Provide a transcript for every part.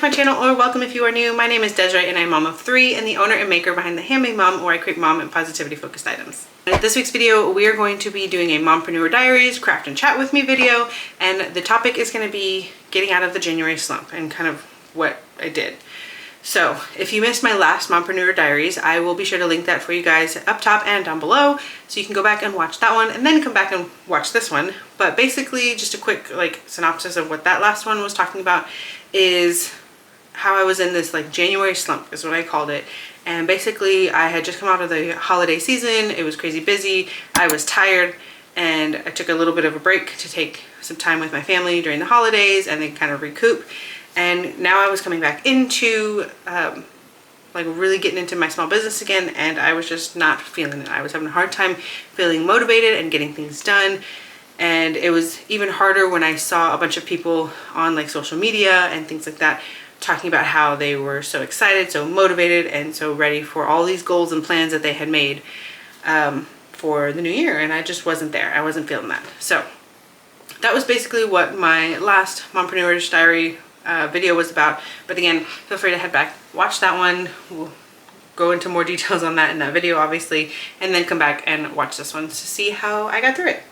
my channel, or welcome if you are new. My name is Desiree and I'm a mom of 3 and the owner and maker behind the Handmade Mom, where I create mom and positivity focused items. In this week's video, we are going to be doing a Momprenuer Diaries craft and chat with me video, and the topic is going to be getting out of the January slump and kind of what I did. So if you missed my last Momprenuer Diaries, I will be sure to link that for you guys up top and down below, so you can go back and watch that one and then come back and watch this one. But basically, just a quick synopsis of what that last one was talking about is how I was in this January slump is what I called it. And basically I had just come out of the holiday season. It was crazy busy. I was tired, and I took a little bit of a break to take some time with my family during the holidays and then kind of recoup. And now I was coming back into really getting into my small business again, and I was just not feeling it. I was having a hard time feeling motivated and getting things done. And it was even harder when I saw a bunch of people on social media and things like that talking about how they were so excited, so motivated, and so ready for all these goals and plans that they had made for the new year. And I just wasn't there. I wasn't feeling that. So that was basically what my last Mompreneur's Diary video was about. But again, feel free to head back, watch that one. We'll go into more details on that in that video, obviously, and then come back and watch this one to see how I got through it.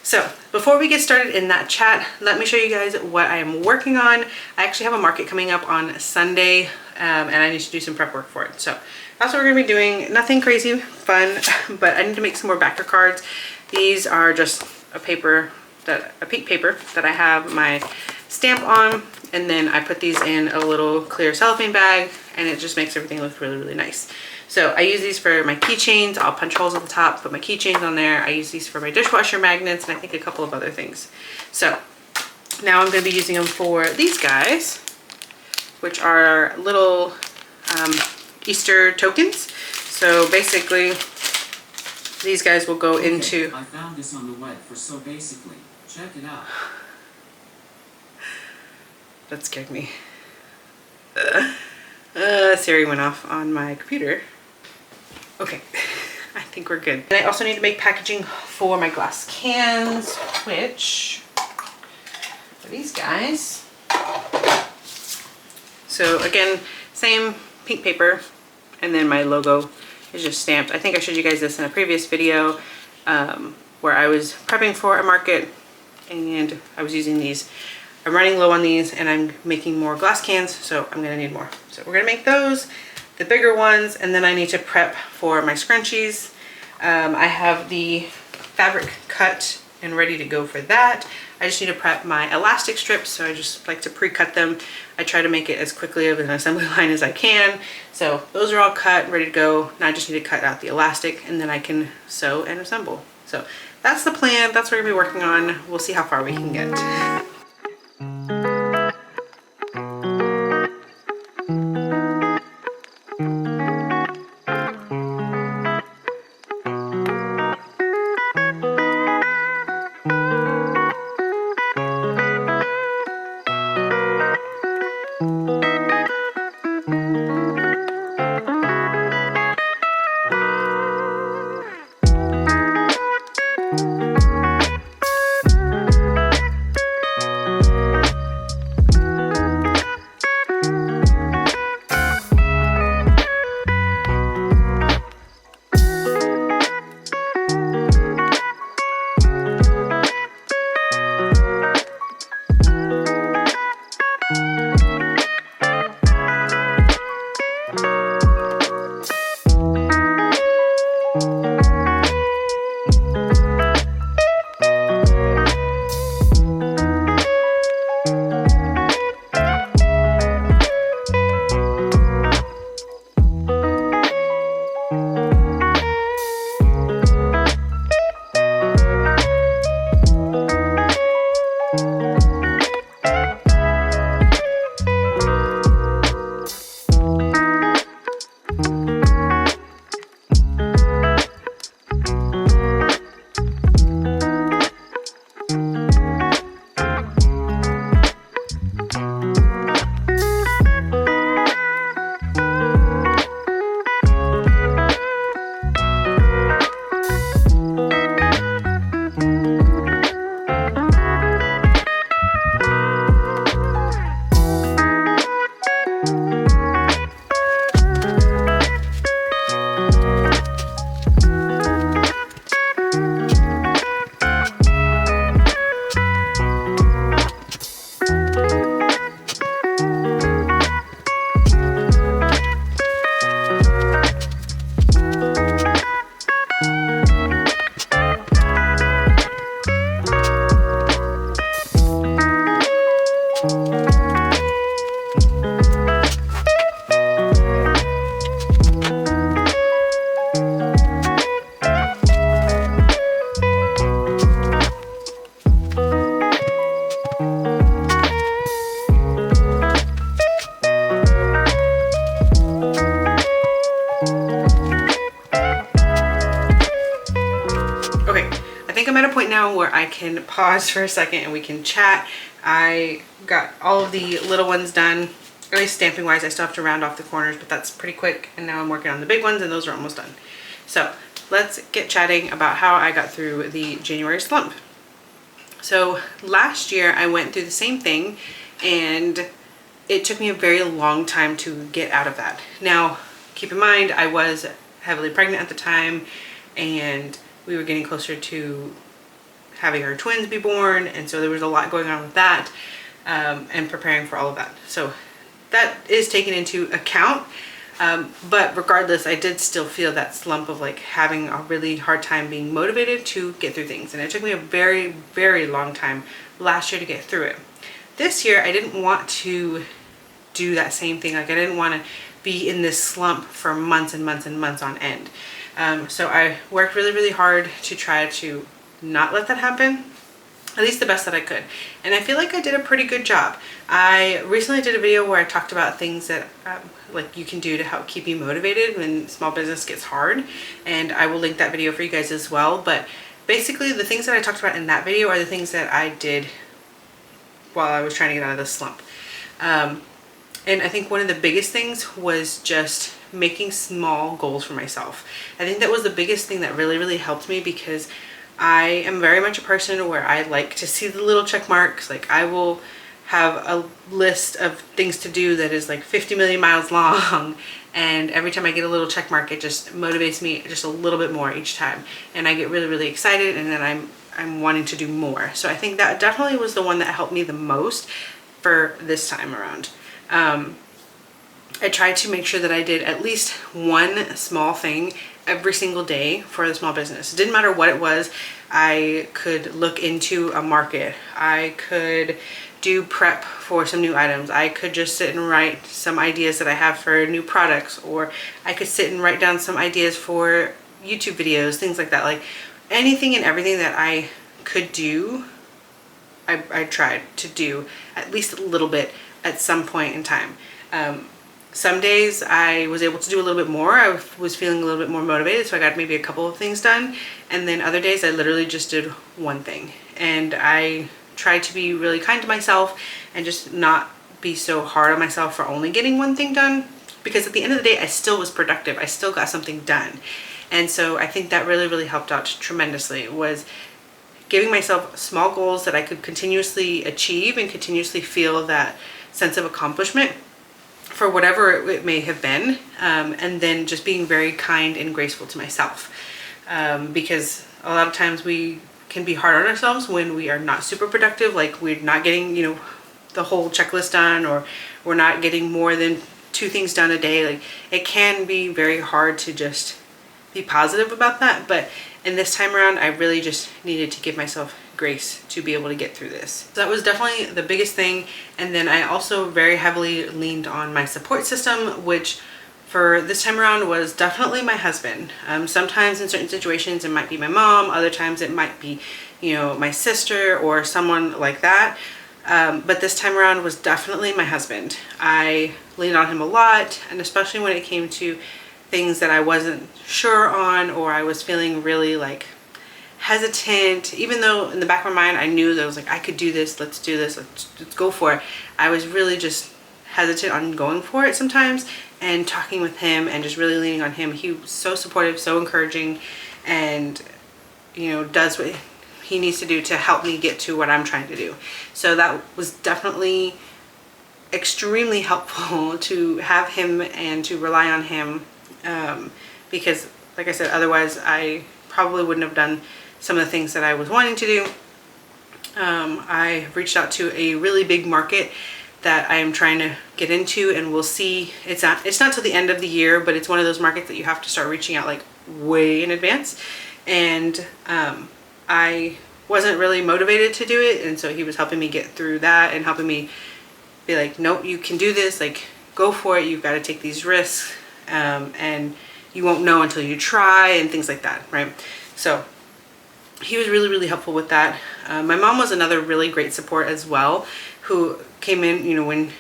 So before we get started in that chat, let me show you guys what I am working on. I actually have a market coming up on Sunday, and I need to do some prep work for it. So that's what we're gonna be doing. Nothing crazy fun, but I need to make some more backer cards. These are just a pink paper that I have my stamp on, and then I put these in a little clear cellophane bag, and it just makes everything look really, really nice. So I use these for my keychains. I'll punch holes at the top, put my keychains on there. I use these for my dishwasher magnets, and I think a couple of other things. So now I'm going to be using them for these guys, which are little Easter tokens. So basically, these guys will go into... I found this on the web for so basically. Check it out. That scared me. Siri went off on my computer. Okay, I think we're good. And I also need to make packaging for my glass cans, which are these guys. So again, same pink paper, and then my logo is just stamped. I think I showed you guys this in a previous video where I was prepping for a market, and I was using these. I'm running low on these, and I'm making more glass cans, so I'm gonna need more. So we're gonna make those, the bigger ones, and then I need to prep for my scrunchies. I have the fabric cut and ready to go for that. I just need to prep my elastic strips, so I just like to pre-cut them. I try to make it as quickly of an assembly line as I can. So those are all cut, ready to go. Now I just need to cut out the elastic, and then I can sew and assemble. So that's the plan. That's what we're gonna be working on. We'll see how far we can get. now where I can pause for a second and we can chat. I got all of the little ones done. At least stamping wise, I still have to round off the corners, but that's pretty quick. And now I'm working on the big ones and those are almost done. So let's get chatting about how I got through the January slump. So last year I went through the same thing and it took me a very long time to get out of that. Now, keep in mind, I was heavily pregnant at the time and we were getting closer to having our twins be born. And so there was a lot going on with that and preparing for all of that. So that is taken into account. But regardless, I did still feel that slump of like having a really hard time being motivated to get through things. And it took me a very, very long time last year to get through it. This year, I didn't want to do that same thing. Like I didn't want to be in this slump for months and months and months on end. So I worked really, really hard to try to not let that happen, at least the best that I could. And I feel like I did a pretty good job. I recently did a video where I talked about things that like you can do to help keep you motivated when small business gets hard. And I will link that video for you guys as well. But basically the things that I talked about in that video are the things that I did while I was trying to get out of the slump. And I think one of the biggest things was just making small goals for myself. I think that was the biggest thing that really, really helped me because I am very much a person where I like to see the little check marks. Like I will have a list of things to do that is like 50 million miles long. And every time I get a little check mark, it just motivates me just a little bit more each time. And I get really, really excited and then I'm wanting to do more. So I think that definitely was the one that helped me the most for this time around. I tried to make sure that I did at least one small thing every single day for the small business. It didn't matter what it was. I could look into a market. I could do prep for some new items. I could just sit and write some ideas that I have for new products, or I could sit and write down some ideas for YouTube videos, things like that. Like anything and everything that I could do, I tried to do at least a little bit at some point in time. Some days I was able to do a little bit more. I was feeling a little bit more motivated, so I got maybe a couple of things done. And then other days I literally just did one thing. And I tried to be really kind to myself and just not be so hard on myself for only getting one thing done. Because at the end of the day, I still was productive. I still got something done. And so I think that really, really helped out tremendously, was giving myself small goals that I could continuously achieve and continuously feel that sense of accomplishment for whatever it may have been, and then just being very kind and graceful to myself, because a lot of times we can be hard on ourselves when we are not super productive, like we're not getting, you know, the whole checklist done, or we're not getting more than 2 things done a day. Like it can be very hard to just be positive about that, but in this time around I really just needed to give myself grace to be able to get through this. So that was definitely the biggest thing. And then I also very heavily leaned on my support system, which for this time around was definitely my husband. Sometimes in certain situations it might be my mom, other times it might be, you know, my sister or someone like that. But this time around was definitely my husband. I leaned on him a lot, and especially when it came to things that I wasn't sure on, or I was feeling really like hesitant, even though in the back of my mind I knew that I was like, I could do this, let's do this, let's go for it. I was really just hesitant on going for it sometimes, and talking with him and just really leaning on him. He was so supportive, so encouraging, and you know, does what he needs to do to help me get to what I'm trying to do. So that was definitely extremely helpful to have him and to rely on him, because like I said, otherwise I probably wouldn't have done some of the things that I was wanting to do. I reached out to a really big market that I am trying to get into, and we'll see. It's not till the end of the year, but it's one of those markets that you have to start reaching out like way in advance. And I wasn't really motivated to do it, and so he was helping me get through that and helping me be like, nope, you can do this, like go for it, you've got to take these risks, and you won't know until you try, and things like that, right? So he was really, really helpful with that. My mom was another really great support as well, who came in, you know, when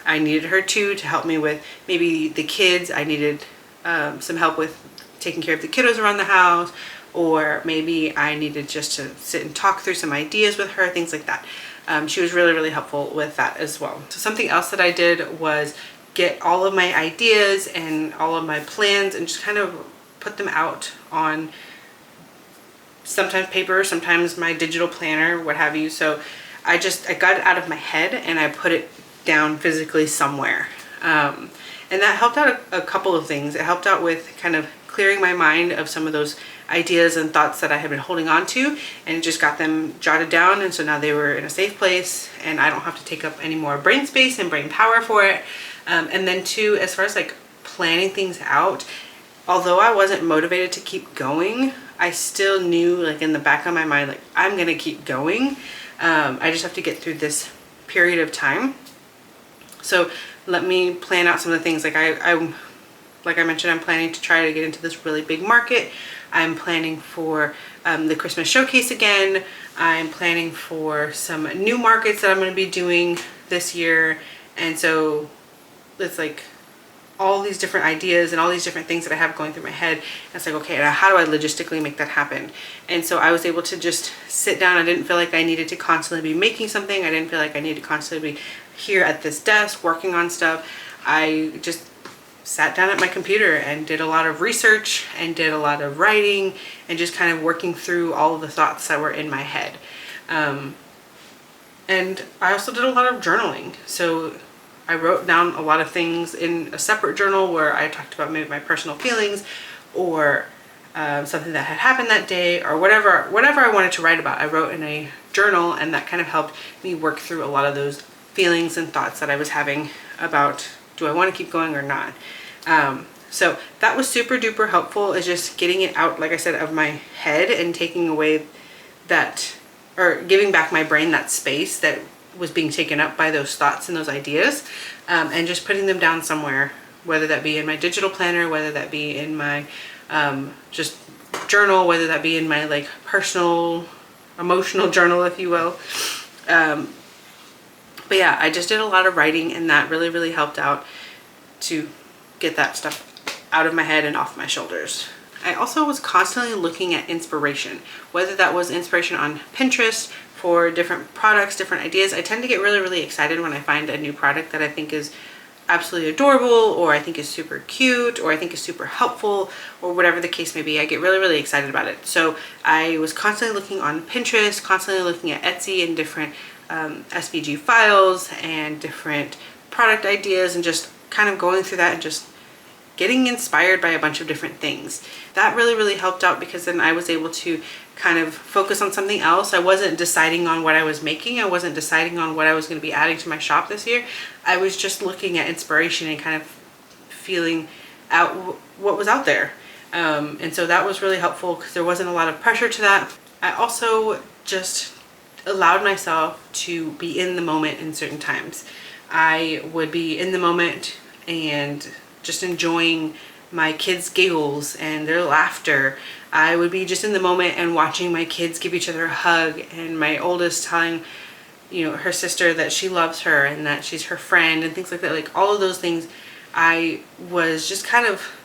I needed her to help me with maybe the kids. I needed some help with taking care of the kiddos around the house, or maybe I needed just to sit and talk through some ideas with her, things like that. She was really, really helpful with that as well. So something else that I did was get all of my ideas and all of my plans and just kind of put them out on sometimes paper, sometimes my digital planner, what have you. So I got it out of my head and I put it down physically somewhere. And that helped out a couple of things. It helped out with kind of clearing my mind of some of those ideas and thoughts that I had been holding on to, and just got them jotted down, and so now they were in a safe place and I don't have to take up any more brain space and brain power for it. And then too, as far as like planning things out, although I wasn't motivated to keep going, I still knew, like in the back of my mind, like I'm gonna keep going. I just have to get through this period of time. So let me plan out some of the things. Like I mentioned, I'm planning to try to get into this really big market. I'm planning for the Christmas showcase again. I'm planning for some new markets that I'm going to be doing this year. And so it's like all these different ideas and all these different things that I have going through my head. And it's like, okay, now how do I logistically make that happen? And so I was able to just sit down. I didn't feel like I needed to constantly be making something. I didn't feel like I needed to constantly be here at this desk working on stuff. I just sat down at my computer and did a lot of research and did a lot of writing and just kind of working through all of the thoughts that were in my head. And I also did a lot of journaling. So I wrote down a lot of things in a separate journal where I talked about maybe my personal feelings or something that had happened that day, or whatever I wanted to write about. I wrote in a journal, and that kind of helped me work through a lot of those feelings and thoughts that I was having about, do I want to keep going or not? So that was super duper helpful, is just getting it out, like I said, of my head and taking away that, or giving back my brain that space that was being taken up by those thoughts and those ideas, and just putting them down somewhere, whether that be in my digital planner, whether that be in my just journal, whether that be in my like personal emotional journal, if you will. But yeah, I just did a lot of writing, and that really, really helped out to get that stuff out of my head and off my shoulders. I also was constantly looking at inspiration, whether that was inspiration on Pinterest for different products, different ideas. I tend to get really, really excited when I find a new product that I think is absolutely adorable, or I think is super cute, or I think is super helpful, or whatever the case may be. I get really, really excited about it. So I was constantly looking on Pinterest, constantly looking at Etsy and different SVG files and different product ideas, and just kind of going through that and just getting inspired by a bunch of different things. That really, really helped out, because then I was able to kind of focus on something else. I wasn't deciding on what I was making. I wasn't deciding on what I was going to be adding to my shop this year. I was just looking at inspiration and kind of feeling out what was out there. And so that was really helpful, because there wasn't a lot of pressure to that. I also just allowed myself to be in the moment in certain times. I would be in the moment and just enjoying my kids' giggles and their laughter. I would be just in the moment and watching my kids give each other a hug, and my oldest telling, you know, her sister that she loves her and that she's her friend and things like that. Like all of those things, I was just kind of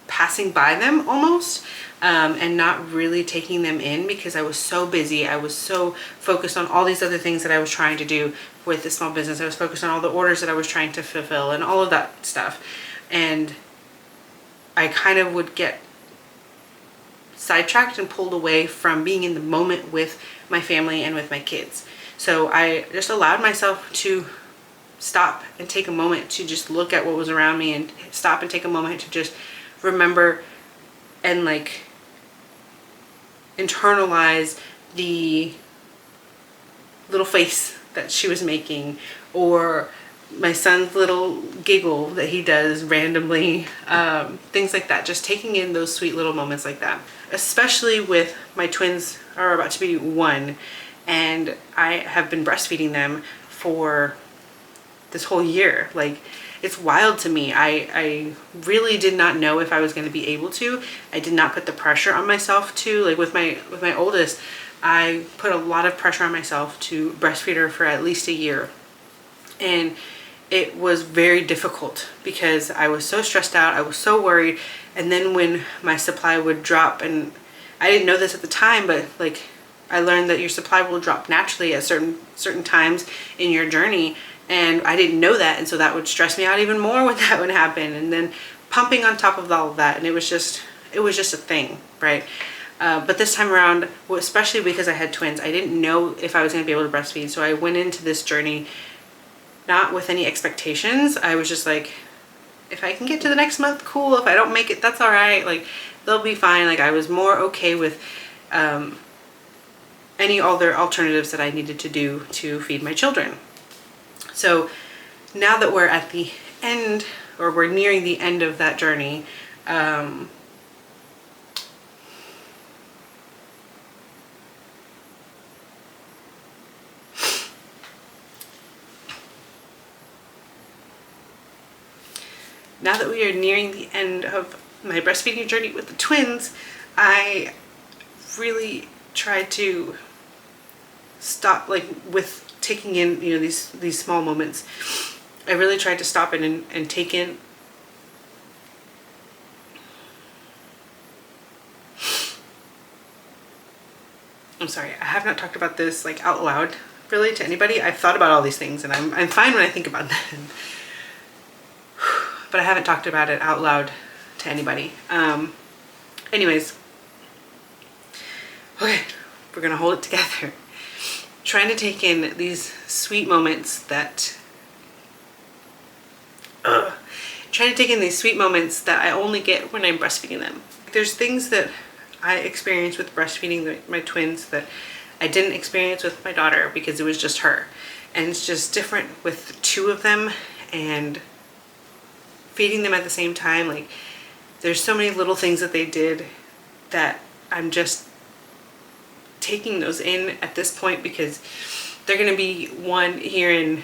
passing by them almost, and not really taking them in, because I was so busy. I was so focused on all these other things that I was trying to do with the small business. I was focused on all the orders that I was trying to fulfill and all of that stuff. And I kind of would get sidetracked and pulled away from being in the moment with my family and with my kids. So I just allowed myself to stop and take a moment to just look at what was around me, and stop and take a moment to just remember and like internalize the little face that she was making, or my son's little giggle that he does randomly, things like that. Just taking in those sweet little moments like that, especially with my twins are about to be 1, and I have been breastfeeding them for this whole year. Like, it's wild to me. I really did not know if I was going to be able to. I did not put the pressure on myself to, like with my oldest, I put a lot of pressure on myself to breastfeed her for at least a year. And it was very difficult, because I was so stressed out. I was so worried. And then when my supply would drop, and I didn't know this at the time, but like I learned that your supply will drop naturally at certain times in your journey, and I didn't know that, and so that would stress me out even more when that would happen. And then pumping on top of all of that, and it was just a thing, right? But this time around, especially because I had twins, I didn't know if I was going to be able to breastfeed. So I went into this journey not with any expectations. I was just like, if I can get to the next month, cool. If I don't make it, that's all right. Like, they'll be fine. Like, I was more okay with any other alternatives that I needed to do to feed my children. So now that we're at the end, or we're nearing the end of that journey, now that we are nearing the end of my breastfeeding journey with the twins, I really tried to stop, like with taking in, you know, these small moments. I really tried to stop it and take in I'm sorry, I have not talked about this like out loud really to anybody. I've thought about all these things, and I'm fine when I think about them. But I haven't talked about it out loud to anybody. Anyways, okay, we're gonna hold it together. Trying to take in these sweet moments that, trying to take in these sweet moments that I only get when I'm breastfeeding them. There's things that I experienced with breastfeeding my twins that I didn't experience with my daughter because it was just her. And it's just different with two of them, and feeding them at the same time. Like, there's so many little things that they did that I'm just taking those in at this point, because they're gonna be one here in,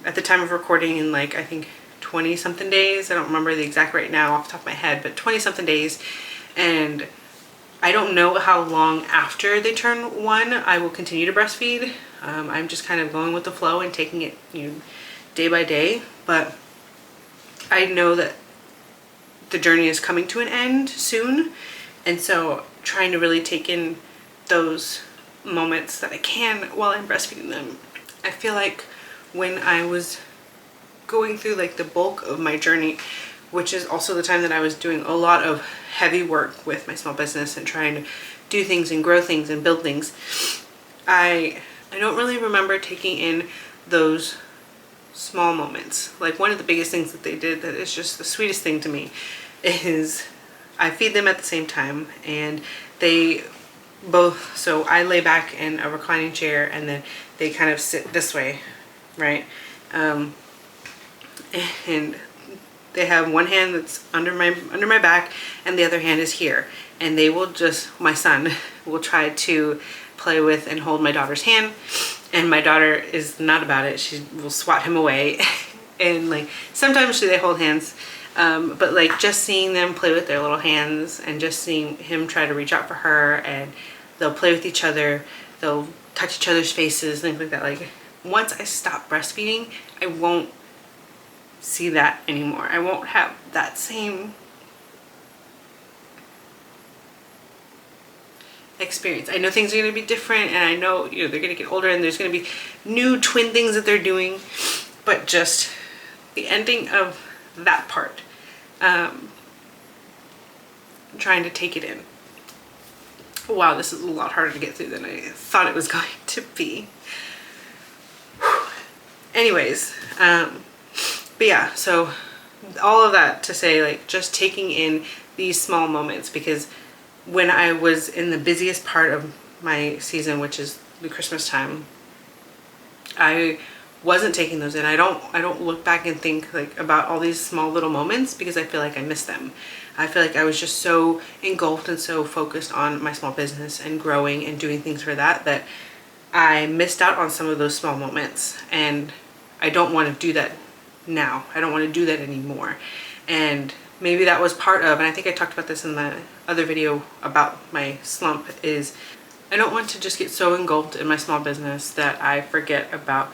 at the time of recording, in like I think 20 something days. I don't remember the exact right now off the top of my head, but 20 something days. And I don't know how long after they turn one I will continue to breastfeed. I'm just kind of going with the flow and taking it, you know, day by day. But I know that the journey is coming to an end soon, and so trying to really take in those moments that I can while I'm breastfeeding them. I feel like when I was going through like the bulk of my journey, which is also the time that I was doing a lot of heavy work with my small business and trying to do things and grow things and build things, I don't really remember taking in those small moments. Like, one of the biggest things that they did that is just the sweetest thing to me is I feed them at the same time, and they both, so I lay back in a reclining chair and then they kind of sit this way, right? And they have one hand that's under my back and the other hand is here, and they will just, my son will try to play with and hold my daughter's hand, and my daughter is not about it. She will swat him away. And like sometimes they hold hands, but like just seeing them play with their little hands and just seeing him try to reach out for her, and they'll play with each other, they'll touch each other's faces, things like that. Like, once I stop breastfeeding, I won't see that anymore. I won't have that same experience. I know things are going to be different, and I know, you know, they're going to get older and there's going to be new twin things that they're doing, but just the ending of that part, trying to take it in. Wow, this is a lot harder to get through than I thought it was going to be. Anyways, but yeah, so all of that to say, like, just taking in these small moments, because when I was in the busiest part of my season, which is the Christmas time, I wasn't taking those in. I don't look back and think like about all these small little moments, because I feel like I miss them. I feel like I was just so engulfed and so focused on my small business and growing and doing things for that I missed out on some of those small moments, and I don't want to do that now. I don't want to do that anymore. And maybe that was part of, and I think I talked about this in the other video about my slump, is I don't want to just get so engulfed in my small business that I forget about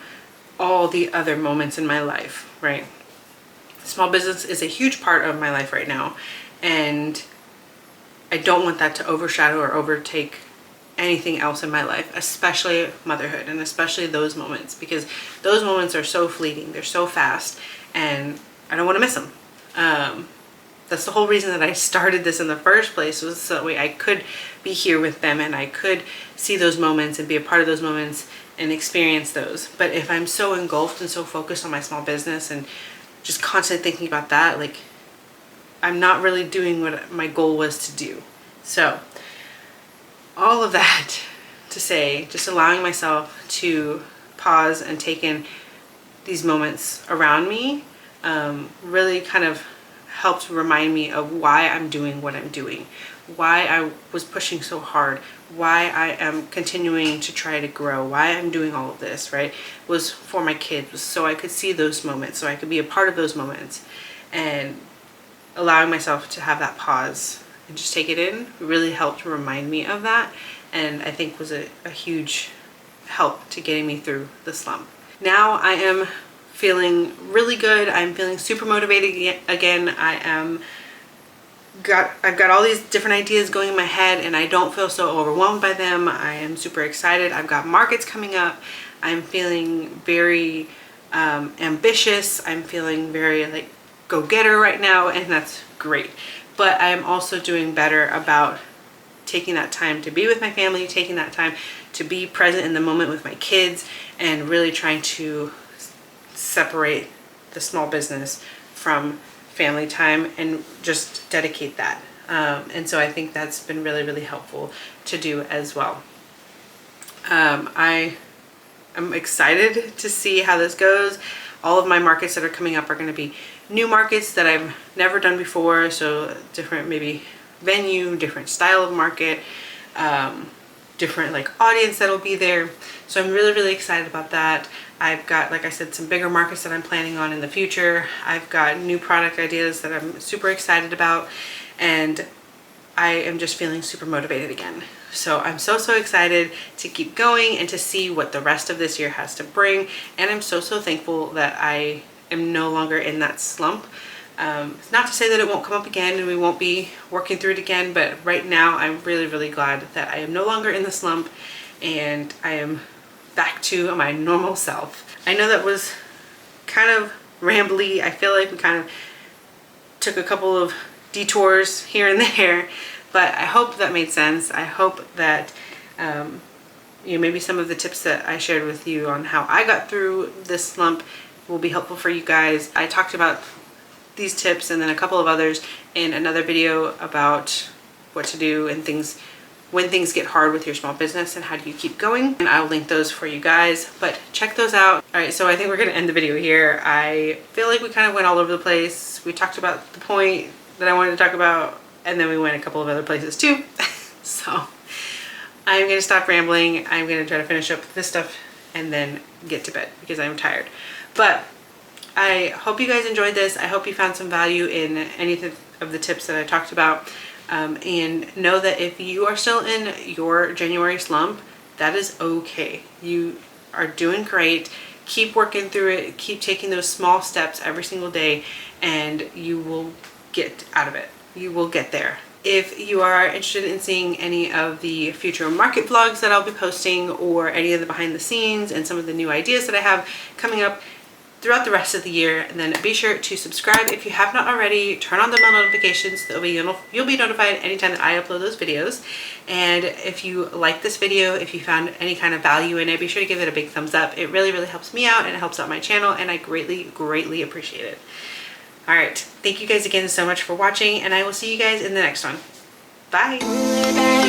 all the other moments in my life, right? Small business is a huge part of my life right now, and I don't want that to overshadow or overtake anything else in my life, especially motherhood, and especially those moments, because those moments are so fleeting, they're so fast, and I don't want to miss them. That's the whole reason that I started this in the first place, was so that way I could be here with them and I could see those moments and be a part of those moments and experience those. But if I'm so engulfed and so focused on my small business and just constantly thinking about that, like, I'm not really doing what my goal was to do. So all of that to say, just allowing myself to pause and take in these moments around me really kind of helped remind me of why I'm doing what I'm doing, why I was pushing so hard, why I am continuing to try to grow, why I'm doing all of this, right? Was for my kids, so I could see those moments, so I could be a part of those moments. And allowing myself to have that pause and just take it in really helped remind me of that, and I think was a huge help to getting me through the slump. Now I am feeling really good. I'm feeling super motivated again. I've got all these different ideas going in my head and I don't feel so overwhelmed by them. I am super excited. I've got markets coming up. I'm feeling very ambitious. I'm feeling very like go-getter right now, and that's great. But I'm also doing better about taking that time to be with my family, taking that time to be present in the moment with my kids, and really trying to separate the small business from family time and just dedicate that. And so I think that's been really, really helpful to do as well. I am excited to see how this goes. All of my markets that are coming up are going to be new markets that I've never done before, so different maybe venue, different style of market, different like audience that'll be there. So I'm really, really excited about that. I've got, like I said, some bigger markets that I'm planning on in the future. I've got new product ideas that I'm super excited about, and I am just feeling super motivated again. So I'm so excited to keep going and to see what the rest of this year has to bring. And I'm so thankful that I am no longer in that slump. It's not to say that it won't come up again and we won't be working through it again, but right now I'm really, really glad that I am no longer in the slump and I am back to my normal self. I know that was kind of rambly. I feel like we kind of took a couple of detours here and there, but I hope that made sense. I hope that maybe some of the tips that I shared with you on how I got through this slump will be helpful for you guys. I talked about these tips and then a couple of others in another video about what to do and things when things get hard with your small business and how do you keep going, and I'll link those for you guys, but check those out. All right, so I think we're gonna end the video here. I feel like we kind of went all over the place. We talked about the point that I wanted to talk about, and then we went a couple of other places too. So I'm gonna stop rambling. I'm gonna try to finish up this stuff and then get to bed because I'm tired. But I hope you guys enjoyed this. I hope you found some value in any of the tips that I talked about. And know that if you are still in your January slump, that is okay. You are doing great. Keep working through it. Keep taking those small steps every single day, and you will get out of it. You will get there. If you are interested in seeing any of the future market vlogs that I'll be posting, or any of the behind the scenes and some of the new ideas that I have coming up throughout the rest of the year, then be sure to subscribe if you have not already. Turn on the bell notifications so that you'll be notified anytime that I upload those videos. And if you like this video, if you found any kind of value in it, be sure to give it a big thumbs up. It really, really helps me out and it helps out my channel, and I greatly, greatly appreciate it. All right, thank you guys again so much for watching, and I will see you guys in the next one. Bye.